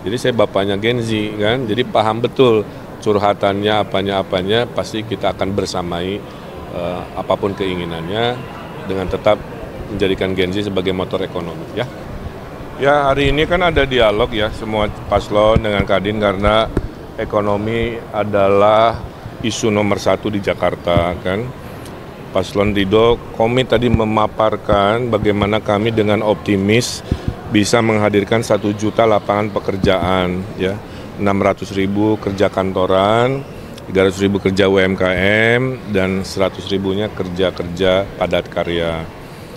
Jadi saya bapaknya Gen Z kan, jadi paham betul curhatannya, apanya pasti kita akan bersamai apapun keinginannya dengan tetap menjadikan Gen Z sebagai motor ekonomi ya. Ya hari ini kan ada dialog ya semua paslon dengan Kadin karena ekonomi adalah isu nomor 1 di Jakarta kan. Paslon Ridho komit tadi memaparkan bagaimana kami dengan optimis bisa menghadirkan 1 juta lapangan pekerjaan, ya 600.000 kerja kantoran, 300.000 kerja UMKM, dan 100.000-nya kerja padat karya.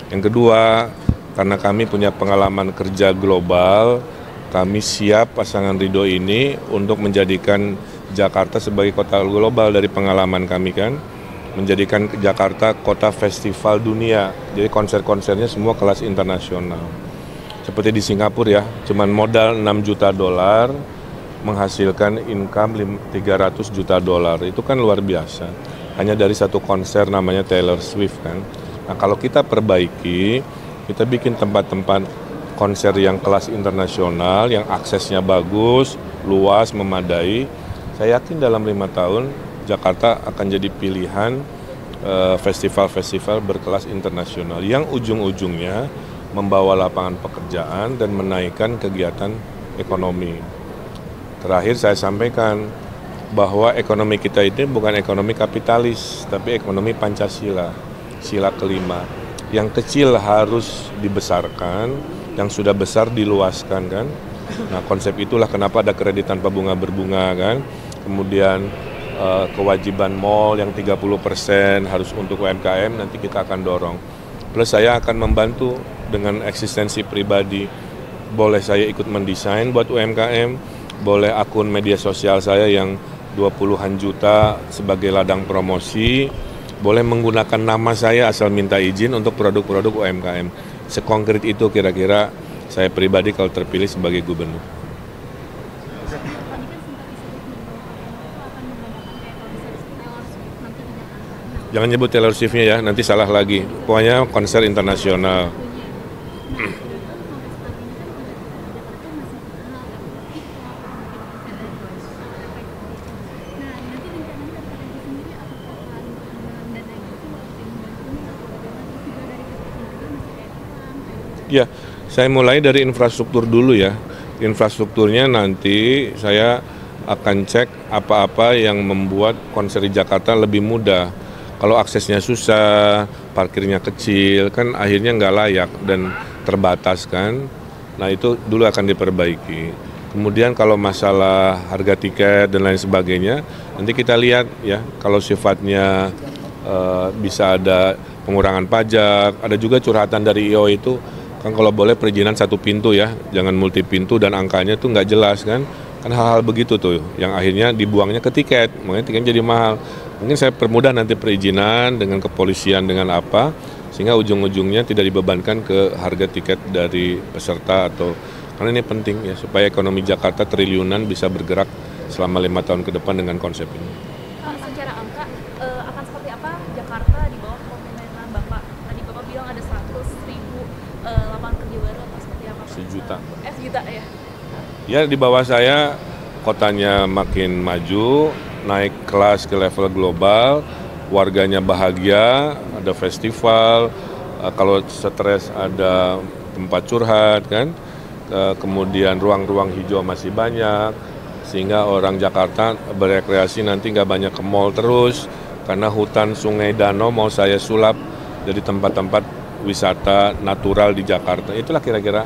Yang kedua, karena kami punya pengalaman kerja global, kami siap pasangan Ridho ini untuk menjadikan Jakarta sebagai kota global dari pengalaman kami kan, menjadikan Jakarta kota festival dunia, jadi konser-konsernya semua kelas internasional. Seperti di Singapura ya, cuman modal 6 juta dolar menghasilkan income 300 juta dolar. Itu kan luar biasa. Hanya dari satu konser namanya Taylor Swift kan. Nah, kalau kita perbaiki, kita bikin tempat-tempat konser yang kelas internasional, yang aksesnya bagus, luas, memadai. Saya yakin dalam 5 tahun Jakarta akan jadi pilihan festival-festival berkelas internasional yang ujung-ujungnya membawa lapangan pekerjaan dan menaikkan kegiatan ekonomi. Terakhir saya sampaikan bahwa ekonomi kita ini bukan ekonomi kapitalis, tapi ekonomi Pancasila, sila kelima. Yang kecil harus dibesarkan, yang sudah besar diluaskan kan. Nah konsep itulah kenapa ada kredit tanpa bunga berbunga kan. Kemudian kewajiban mall yang 30% harus untuk UMKM, nanti kita akan dorong. Plus saya akan membantu dengan eksistensi pribadi. Boleh saya ikut mendesain buat UMKM, boleh akun media sosial saya yang 20-an juta sebagai ladang promosi, boleh menggunakan nama saya asal minta izin untuk produk-produk UMKM. Sekonkret itu kira-kira saya pribadi kalau terpilih sebagai gubernur. Jangan nyebut Taylor Swift-nya ya, nanti salah lagi. Pokoknya konser internasional. Ya, saya mulai dari infrastruktur dulu ya. Infrastrukturnya nanti saya akan cek apa-apa yang membuat konser di Jakarta lebih mudah. Kalau aksesnya susah, parkirnya kecil, kan akhirnya nggak layak dan terbatas kan. Nah itu dulu akan diperbaiki. Kemudian kalau masalah harga tiket dan lain sebagainya, nanti kita lihat ya. Kalau sifatnya bisa ada pengurangan pajak, ada juga curhatan dari IO itu, kan kalau boleh perizinan 1 pintu ya, jangan multi pintu dan angkanya tuh nggak jelas kan. Kan hal-hal begitu tuh, yang akhirnya dibuangnya ke tiket, makanya tiketnya jadi mahal. Mungkin saya permudah nanti perizinan dengan kepolisian dengan apa, sehingga ujung-ujungnya tidak dibebankan ke harga tiket dari peserta atau karena ini penting ya supaya ekonomi Jakarta triliunan bisa bergerak selama 5 tahun ke depan dengan konsep ini. Secara angka akan seperti apa Jakarta di bawah kepemimpinan Bapak? Tadi Bapak bilang ada 100.000 lapangan kerja baru atau seperti apa? 1 juta. Juta ya? Ya di bawah saya kotanya makin maju, naik kelas ke level global, warganya bahagia, ada festival, kalau stres ada tempat curhat kan, kemudian ruang-ruang hijau masih banyak, sehingga orang Jakarta berekreasi nanti nggak banyak ke mall terus, karena hutan Sungai Danau mau saya sulap jadi tempat-tempat wisata natural di Jakarta. Itulah kira-kira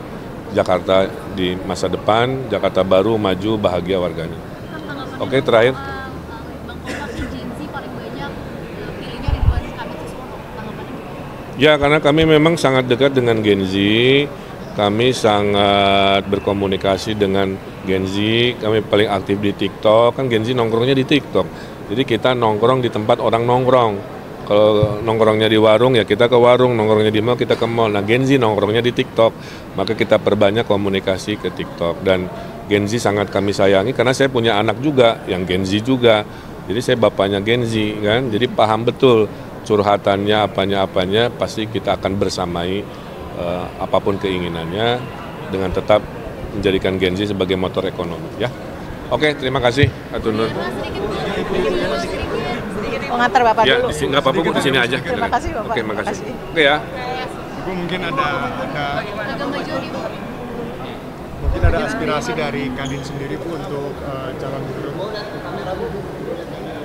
Jakarta di masa depan, Jakarta baru, maju, bahagia warganya. Oke, terakhir. Ya, karena kami memang sangat dekat dengan Gen Z, kami sangat berkomunikasi dengan Gen Z, kami paling aktif di TikTok, kan Gen Z nongkrongnya di TikTok. Jadi kita nongkrong di tempat orang nongkrong. Kalau nongkrongnya di warung ya kita ke warung, nongkrongnya di mall kita ke mall. Nah Gen Z nongkrongnya di TikTok, maka kita perbanyak komunikasi ke TikTok. Dan Gen Z sangat kami sayangi karena saya punya anak juga yang Gen Z juga. Jadi saya bapaknya Gen Z kan, jadi paham betul curhatannya, apanya pasti kita akan bersamai apapun keinginannya dengan tetap menjadikan Gen Z sebagai motor ekonomi. Ya, oke, terima kasih, Atur Nur. Pengantar Bapak Ya, dulu. nggak apa-apa Bu, di sini aja. Terima kasih Bapak. Oke, makasih. Oke ya. Ibu mungkin ada aspirasi dari Kadin sendiri Bu untuk calon gubernur.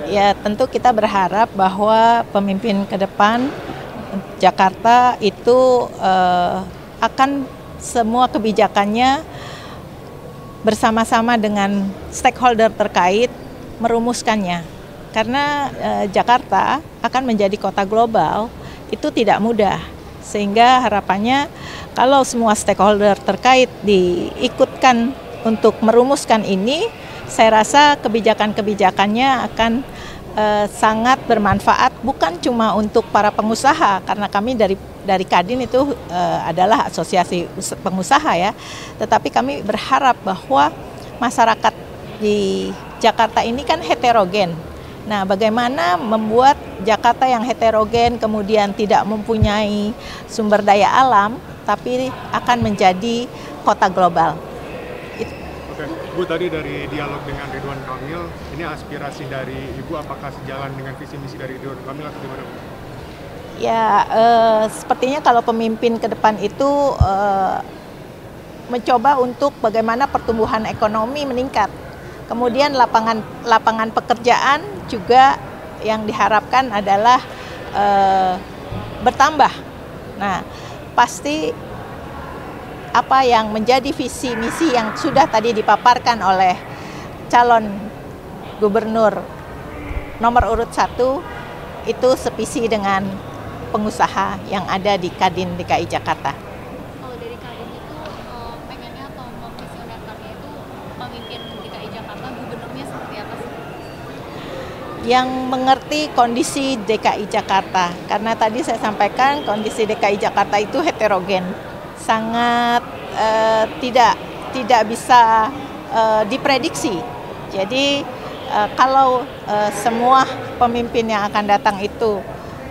Ya, tentu kita berharap bahwa pemimpin ke depan Jakarta itu akan semua kebijakannya bersama-sama dengan stakeholder terkait merumuskannya. Karena Jakarta akan menjadi kota global itu tidak mudah. Sehingga harapannya kalau semua stakeholder terkait diikutkan untuk merumuskan ini, saya rasa kebijakan-kebijakannya akan sangat bermanfaat bukan cuma untuk para pengusaha, karena kami dari Kadin itu adalah asosiasi pengusaha ya, tetapi kami berharap bahwa masyarakat di Jakarta ini kan heterogen. Nah, bagaimana membuat Jakarta yang heterogen kemudian tidak mempunyai sumber daya alam, tapi akan menjadi kota global. Oke, Bu, tadi dari dialog dengan Ridwan Kamil, ini aspirasi dari Ibu apakah sejalan dengan visi misi dari Ridwan Kamil atau gimana, Bu? Ya, sepertinya kalau pemimpin ke depan itu mencoba untuk bagaimana pertumbuhan ekonomi meningkat. Kemudian lapangan pekerjaan juga yang diharapkan adalah bertambah. Nah, pasti apa yang menjadi visi misi yang sudah tadi dipaparkan oleh calon gubernur nomor urut 1 itu sevisi dengan pengusaha yang ada di Kadin DKI Jakarta. Kalau dari Kadin itu pengennya atau memvisionerkannya itu pemimpin DKI Jakarta, gubernurnya seperti apa sih? Yang mengerti kondisi DKI Jakarta, karena tadi saya sampaikan kondisi DKI Jakarta itu heterogen, sangat tidak bisa diprediksi. Jadi kalau semua pemimpin yang akan datang itu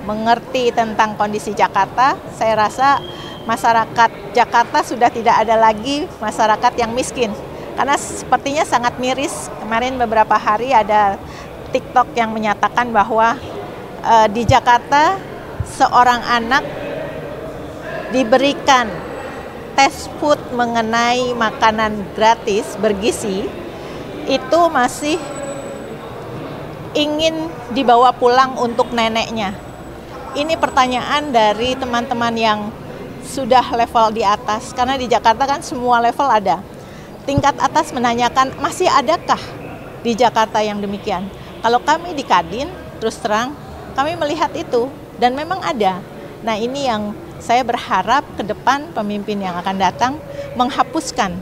mengerti tentang kondisi Jakarta, saya rasa masyarakat Jakarta sudah tidak ada lagi masyarakat yang miskin. Karena sepertinya sangat miris, kemarin beberapa hari ada TikTok yang menyatakan bahwa di Jakarta seorang anak diberikan tes food mengenai makanan gratis bergizi, itu masih ingin dibawa pulang untuk neneknya. Ini pertanyaan dari teman-teman yang sudah level di atas, karena di Jakarta kan semua level ada. Tingkat atas menanyakan, masih adakah di Jakarta yang demikian? Kalau kami di Kadin, terus terang, kami melihat itu, dan memang ada. Nah, ini yang saya berharap ke depan pemimpin yang akan datang menghapuskan.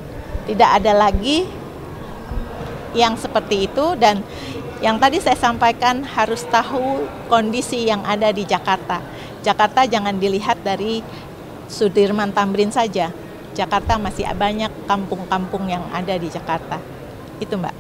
Tidak ada lagi yang seperti itu, dan yang tadi saya sampaikan harus tahu kondisi yang ada di Jakarta. Jakarta jangan dilihat dari Sudirman Tamrin saja. Jakarta masih banyak kampung-kampung yang ada di Jakarta. Itu Mbak.